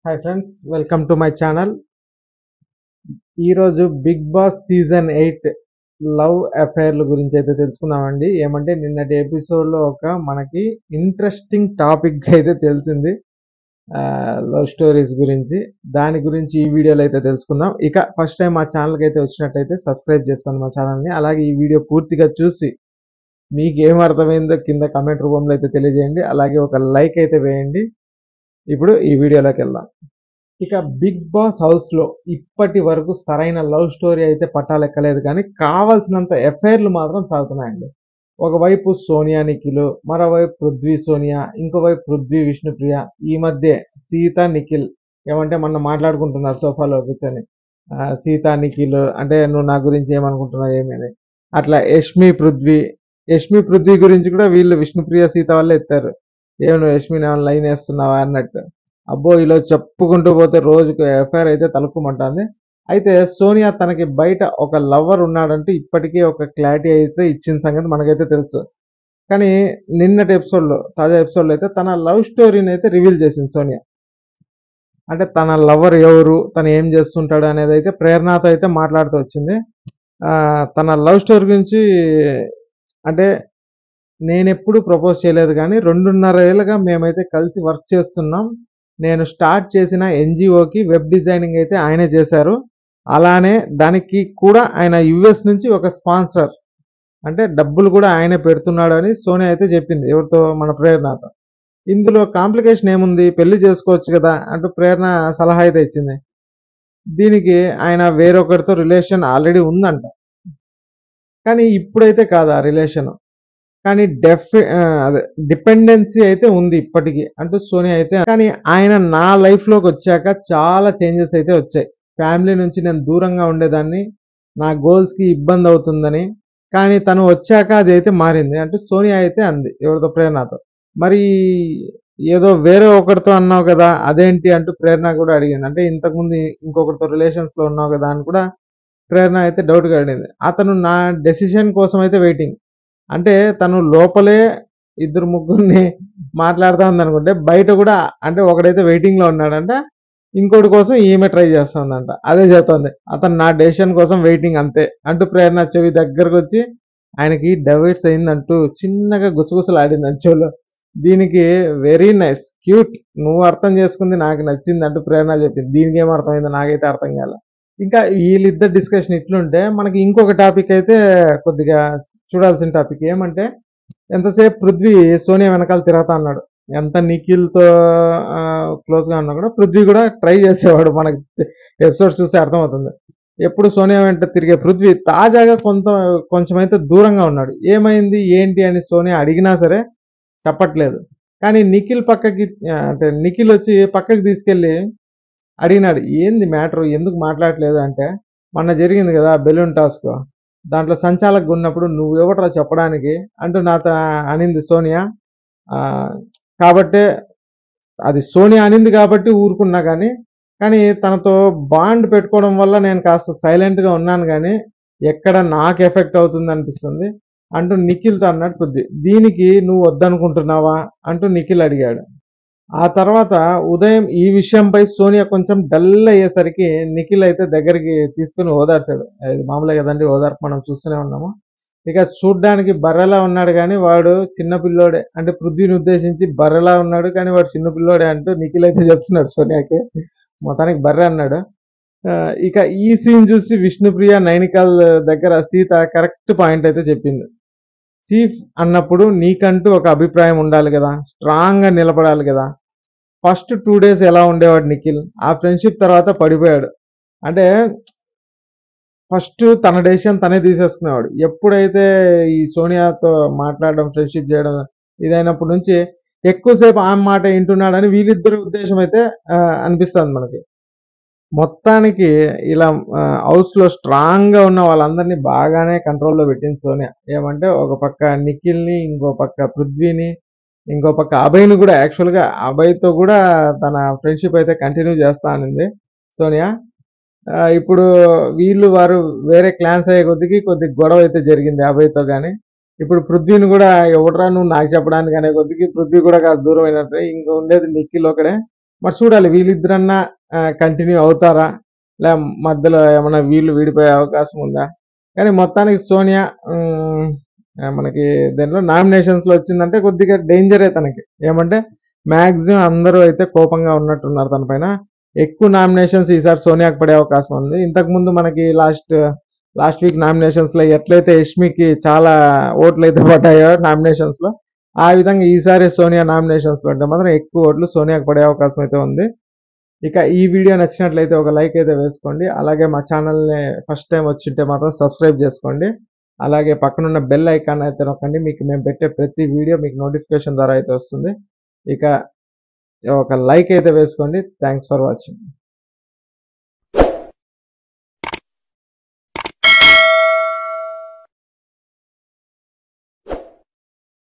Hi friends, welcome to my channel. ఈరోజు big boss season 8 love అఫైర్ల గురించి అయితే తెలుసుకుందామండి. ఏమంటే నిన్నటి ఎపిసోడ్లో మనకి ఇంట్రెస్టింగ్ టాపిక్ అయితే తెలిసింది, లవ్ స్టోరీస్ గురించి. దాని గురించి ఈ వీడియోలో అయితే తెలుసుకుందాం. ఇక ఫస్ట్ టైం మా ఛానల్కి అయితే వచ్చినట్టయితే సబ్స్క్రైబ్ చేసుకోండి మా ఛానల్ని. అలాగే ఈ వీడియో పూర్తిగా చూసి మీకు ఏం అర్థమైందో కింద కమెంట్ రూపంలో అయితే తెలియజేయండి. అలాగే ఒక లైక్ అయితే వేయండి. ఇప్పుడు ఈ వీడియోలోకి వెళ్దాం. ఇక బిగ్ బాస్ హౌస్ లో ఇప్పటి వరకు సరైన లవ్ స్టోరీ అయితే పట్టాలెక్కలేదు, కానీ కావాల్సినంత ఎఫ్ఐఆర్లు మాత్రం సాగుతున్నాయండి. ఒకవైపు సోనియా నిఖిల్, మరోవైపు పృథ్వీ సోనియా, ఇంకోవైపు పృథ్వీ విష్ణుప్రియ, ఈ మధ్య సీత నిఖిల్ ఏమంటే మొన్న మాట్లాడుకుంటున్నారు సోఫాలో కూర్చొని. సీత నిఖిల్ అంటే నువ్వు నా గురించి ఏమనుకుంటున్నావు ఏమని. అట్లా యష్మి పృథ్వీ గురించి కూడా వీళ్ళు విష్ణుప్రియ సీత వల్లే ఎత్తారు. ఏమి నువ్వు యష్మిని ఏమైనా లైన్ వేస్తున్నావా అన్నట్టు. అబ్బో, ఇలా చెప్పుకుంటూ పోతే రోజుకు ఎఫ్ఐఆర్ అయితే తలుక్కుమంటుంది. అయితే సోనియా తనకి బయట ఒక లవర్ ఉన్నాడంటే ఇప్పటికే ఒక క్లారిటీ అయితే ఇచ్చిన సంగతి మనకైతే తెలుసు. కానీ నిన్నటి ఎపిసోడ్లో, తాజా ఎపిసోడ్లో అయితే తన లవ్ స్టోరీని అయితే రివీల్ చేసింది సోనియా. అంటే తన లవర్ ఎవరు, తను ఏం చేస్తుంటాడు అనేది అయితే ప్రేరణతో అయితే మాట్లాడుతూ వచ్చింది. తన లవ్ స్టోరీ గురించి అంటే నేను ఎప్పుడు ప్రపోజ్ చేయలేదు, కానీ 2.5 ఏళ్ళుగా మేమైతే కలిసి వర్క్ చేస్తున్నాం. నేను స్టార్ట్ చేసిన ఎన్జిఓకి వెబ్ డిజైనింగ్ అయితే ఆయనే చేశారు. అలానే దానికి కూడా ఆయన యుఎస్ నుంచి ఒక స్పాన్సర్, అంటే డబ్బులు కూడా ఆయనే పెడుతున్నాడు అని సోనియా అయితే చెప్పింది. ఎవరితో? మన ప్రేరణతో. ఇందులో కాంప్లికేషన్ ఏముంది, పెళ్లి చేసుకోవచ్చు కదా అంటూ ప్రేరణ సలహా అయితే ఇచ్చింది. దీనికి ఆయన వేరొకరితో రిలేషన్ ఆల్రెడీ ఉందంట, కానీ ఇప్పుడైతే కాదు ఆ రిలేషన్. కానీ అదే డిపెండెన్సీ అయితే ఉంది ఇప్పటికీ అంటూ సోనియా అయితే. కానీ ఆయన నా లైఫ్లోకి వచ్చాక చాలా చేంజెస్ అయితే వచ్చాయి. ఫ్యామిలీ నుంచి నేను దూరంగా ఉండేదాన్ని, నా గోల్స్కి ఇబ్బంది అవుతుందని. కానీ తను వచ్చాక అది అయితే మారింది అంటూ సోనియా అయితే అంది. ఎవరితో? ప్రేరణతో. మరి ఏదో వేరే ఒకరితో అన్నావు కదా, అదేంటి అంటూ ప్రేరణ కూడా అడిగింది. అంటే ఇంతకుముందు ఇంకొకరితో రిలేషన్స్లో ఉన్నావు కదా అని కూడా ప్రేరణ అయితే డౌట్గా అడిగింది. అతను నా డెసిషన్ కోసం అయితే వెయిటింగ్. అంటే తను లోపలే ఇద్దరు ముగ్గురిని మాట్లాడుతూ ఉందనుకుంటే, బయట కూడా అంటే ఒకడైతే వెయిటింగ్లో ఉన్నాడంట, ఇంకోటి కోసం ఈమె ట్రై చేస్తుందంట. అదే చెప్తుంది, అతను నా డెసిషన్ కోసం వెయిటింగ్ అంతే అంటూ ప్రేరణ చెవి దగ్గరకు వచ్చి ఆయనకి డైవర్స్ అయిందంటూ చిన్నగా గుసగుసలు ఆడింది చెవిలో. దీనికి వెరీ నైస్, క్యూట్, నువ్వు అర్థం చేసుకుంది నాకు నచ్చింది అంటూ ప్రేరణ చెప్పింది. దీనికి ఏం అర్థమైందో నాకైతే అర్థం కాల. ఇంకా వీళ్ళిద్దరు డిస్కషన్ ఇట్లుంటే మనకి ఇంకొక టాపిక్ అయితే కొద్దిగా చూడాల్సిన టాపిక్ ఏమంటే, ఎంతసేపు పృథ్వీ సోనియా వెనకాల తిరుగుతా అన్నాడు. ఎంత నిఖిల్తో క్లోజ్గా ఉన్నా కూడా పృథ్వీ కూడా ట్రై చేసేవాడు. మనకి ఎపిసోడ్స్ చూస్తే అర్థమవుతుంది. ఎప్పుడు సోనియా వెంట తిరిగే పృథ్వీ తాజాగా కొంచెం అయితే దూరంగా ఉన్నాడు. ఏమైంది ఏంటి అని సోనియా అడిగినా సరే చెప్పట్లేదు. కానీ నిఖిల్ పక్కకి అంటే నిఖిల్ వచ్చి పక్కకి తీసుకెళ్ళి అడిగినాడు, ఏంది మ్యాటర్, ఎందుకు మాట్లాడట్లేదు అంటే, మొన్న జరిగింది కదా బెలూన్ టాస్క్, దాంట్లో సంచాలకుగా ఉన్నప్పుడు నువ్వు ఎవట్రా చెప్పడానికి అంటూ నాతో అనింది సోనియా. కాబట్టే అది సోనియా అనింది కాబట్టి ఊరుకున్నా, కానీ తనతో బాండ్ పెట్టుకోవడం వల్ల నేను కాస్త సైలెంట్గా ఉన్నాను, కానీ ఎక్కడ నాకు ఎఫెక్ట్ అవుతుంది అనిపిస్తుంది అంటూ నిఖిల్తో అన్నాడు పృథ్వీ. దీనికి నువ్వు వద్దనుకుంటున్నావా అంటూ నిఖిల్ అడిగాడు. ఆ తర్వాత ఉదయం ఈ విషయంపై సోనియా కొంచెం డల్ అయ్యేసరికి నిఖిల్ అయితే దగ్గరికి తీసుకుని ఓదార్చాడు. అది మామూలే కదండి, ఓదార్పు మనం చూస్తూనే ఉన్నాము. ఇక చూడ్డానికి బర్రెలా ఉన్నాడు, కానీ వాడు చిన్న పిల్లోడే. అంటే పృథ్వీని ఉద్దేశించి బర్రెలా ఉన్నాడు, కానీ వాడు చిన్న పిల్లోడే అంటూ నిఖిల్ అయితే చెప్తున్నాడు సోనియాకి. మొత్తానికి బర్రె అన్నాడు. ఇక ఈ సీన్ చూసి విష్ణుప్రియ నైనికాల్ దగ్గర సీత కరెక్ట్ పాయింట్ అయితే చెప్పింది. చీఫ్ అన్నప్పుడు నీకంటూ ఒక అభిప్రాయం ఉండాలి కదా, స్ట్రాంగ్గా నిలబడాలి కదా. ఫస్ట్ 2 days ఎలా ఉండేవాడు నిఖిల్, ఆ ఫ్రెండ్షిప్ తర్వాత పడిపోయాడు. అంటే ఫస్ట్ తన డెసిషన్ తనే తీసేసుకునేవాడు. ఎప్పుడైతే ఈ సోనియాతో మాట్లాడడం, ఫ్రెండ్షిప్ చేయడం ఇదైనప్పటి నుంచి ఎక్కువసేపు ఆమె మాట వింటున్నాడని వీళ్ళిద్దరి ఉద్దేశం అయితే అనిపిస్తుంది మనకి. మొత్తానికి ఇలా హౌస్లో స్ట్రాంగ్గా ఉన్న వాళ్ళందరినీ బాగానే కంట్రోల్లో పెట్టింది సోనియా. ఏమంటే ఒక పక్క నిఖిల్ని, ఇంకో పక్క పృథ్వీని, ఇంకో పక్క అభయ్ని కూడా. యాక్చువల్గా అభయ్తో కూడా తన ఫ్రెండ్షిప్ అయితే కంటిన్యూ చేస్తా అనింది సోనియా. ఇప్పుడు వారు వేరే క్లాన్స్ అయ్యే కొద్ది గొడవ అయితే జరిగింది అభయ్తో. కానీ ఇప్పుడు పృథ్వీని కూడా ఎవడరా నువ్వు నాకు చెప్పడానికి అనే కొద్దికి పృథ్వీ కూడా కాస్త దూరం అయినట్టు. ఇంకా ఉండేది నిఖిల్ ఒకడే. మరి చూడాలి వీళ్ళిద్దరన్నా కంటిన్యూ అవుతారా, లే మధ్యలో ఏమన్నా వీళ్ళు విడిపోయే అవకాశం ఉందా. కానీ మొత్తానికి సోనియా మనకి దీనిలో నామినేషన్స్లో వచ్చిందంటే కొద్దిగా డేంజరే తనకి. ఏమంటే మ్యాక్సిమం అందరూ అయితే కోపంగా ఉన్నట్టున్నారు తన పైన. ఎక్కువ నామినేషన్స్ ఈసారి సోనియాకి పడే అవకాశం ఉంది. ఇంతకుముందు మనకి లాస్ట్ వీక్ నామినేషన్స్లో ఎట్లయితే యష్మికి చాలా ఓట్లు అయితే పడ్డాయో నామినేషన్స్లో, ఆ విధంగా ఈసారి సోనియా నామినేషన్స్లో అంటే మాత్రం ఎక్కువ ఓట్లు సోనియాకి పడే అవకాశం అయితే ఉంది. ఇక ఈ వీడియో నచ్చినట్లయితే ఒక లైక్ అయితే వేసుకోండి. అలాగే మా ఛానల్ని ఫస్ట్ టైం వచ్చింటే మాత్రం సబ్స్క్రైబ్ చేసుకోండి. అలాగే పక్కనున్న బెల్ ఐకాన్ అయితే నొక్కండి. మీకు మేము పెట్టే ప్రతి వీడియో మీకు నోటిఫికేషన్ ద్వారా అయితే వస్తుంది. ఇక ఒక లైక్ అయితే వేసుకోండి. Thanks for watching.